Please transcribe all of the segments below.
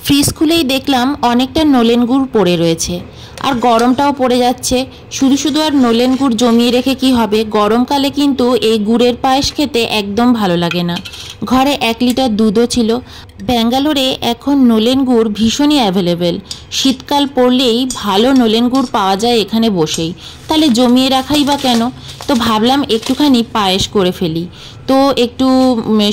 Fridge খুলেই দেখলাম অনেকটা নলেন গুড় পড়ে রয়েছে, আর গরমটাও পড়ে যাচ্ছে। শুধু শুধু আর নলেন গুড় জমিয়ে রেখে কি হবে? গরমকালে কিন্তু এই গুড়ের পায়েস খেতে একদম ভালো লাগে না। ঘরে 1 লিটার দুধও ছিল। ব্যাঙ্গালোরে এখন নলেন গুড় ভীষণই অ্যাভেলেবেল। শীতকাল পড়লেই ভালো নলেন গুড় পাওয়া যায় এখানে বসেই, তাহলে জমিয়ে রাখাই বা কেন? তো ভাবলাম একটুখানি পায়েস করে ফেলি। তো একটু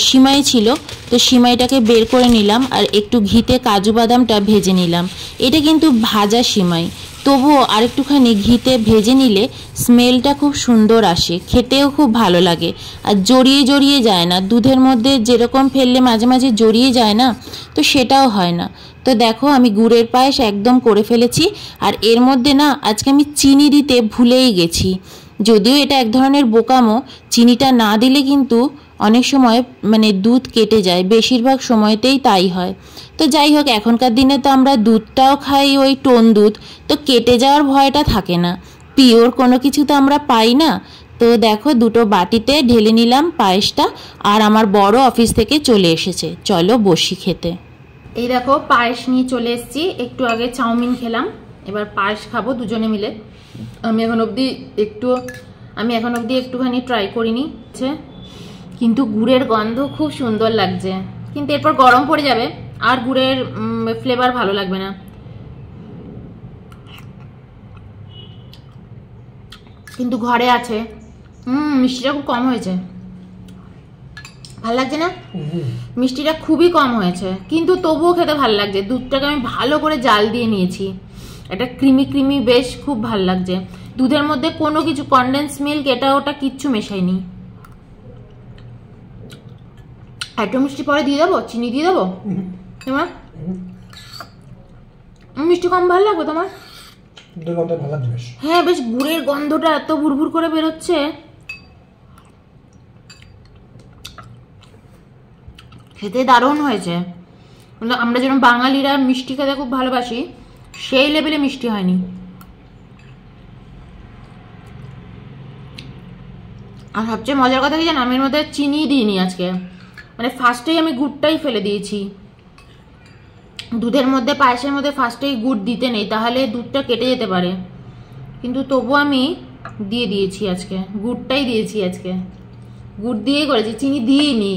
সিমাই ছিল, তো সিমাইটাকে বের করে নিলাম আর একটু ঘিতে কাজু বাদামটা ভেজে নিলাম। এটা কিন্তু ভাজা সিমাই, তবুও আরেকটুখানি ঘিতে ভেজে নিলে স্মেলটা খুব সুন্দর আসে, খেতেও খুব ভালো লাগে, আর জড়িয়ে জড়িয়ে যায় না। দুধের মধ্যে যেরকম ফেললে মাঝে মাঝে জড়িয়ে যায় না, তো সেটাও হয় না। তো দেখো আমি গুড়ের পায়েস একদম করে ফেলেছি। আর এর মধ্যে না আজকে আমি চিনি দিতে ভুলেই গেছি। যদিও এটা এক ধরনের বোকামো, চিনিটা না দিলে কিন্তু অনেক সময় দুধ কেটে যায়, বেশিরভাগ সময়তেই তাই হয়। তো যাই হোক, এখনকার দিনে তো আমরা দুধটাও খাই ওই টোন দুধ, তো কেটে যাওয়ার ভয়টা থাকে না। পিওর কোনো কিছু তো আমরা পাই না। তো দেখো দুটো বাটিতে ঢেলে নিলাম পায়েসটা, আর আমার বড় অফিস থেকে চলে এসেছে। চলো বসি খেতে। এই দেখো পায়েস নিয়ে চলে এসেছি। একটু আগে চাউমিন খেলাম, এবার পায়েস খাবো দুজনে মিলে। আমি এখন অবধি একটুখানি ট্রাই করিনি, কিন্তু গুড়ের গন্ধ খুব সুন্দর লাগছে। কিন্তু এরপর গরম পড়ে যাবে আর গুড়ের ফ্লেভার ভালো লাগবে না। কিন্তু ঘরে আছে। মিষ্টিটা খুব কম হয়েছে, ভালো লাগছে না? মিষ্টিটা খুবই কম হয়েছে, কিন্তু তবুও খেতে ভালো লাগছে। দুধটাকে আমি ভালো করে জাল দিয়ে নিয়েছি, এটা ক্রিমি ক্রিমি বেশ খুব ভালো লাগছে। দুধের মধ্যে কোনো কিছু কনডেন্স মিল্ক এটা ওটা কিচ্ছু মেশাইনি। একটু মিষ্টি পরে দিয়ে দেবো, চিনি দিয়ে দেবো। তোমার মিষ্টি কম ভালো লাগবে তোমার? হ্যাঁ, বেশ গুড়ের গন্ধটা এত ভুরভুর করে বেরোচ্ছে, খেতে দারুণ হয়েছে। আমরা যেরকম বাঙালিরা মিষ্টি খেতে খুব ভালোবাসি, সেই লেভেলে মিষ্টি হয়নি। আর সবচেয়ে মজার কথা কি জানো, আমি এর মধ্যে চিনি দিইনি আজকে। ফার্স্টেই আমি গুড়টাই ফেলে দিয়েছি। দুধের মধ্যে, পায়েসের মধ্যে ফার্স্টেই গুড় দিতে নেই, তাহলে দুধটা কেটে যেতে পারে। কিন্তু তবু আমি দিয়ে দিয়েছি আজকে, গুড়টাই দিয়েছি আজকে। গুড় দিয়েই করেছি, চিনি দিইনি।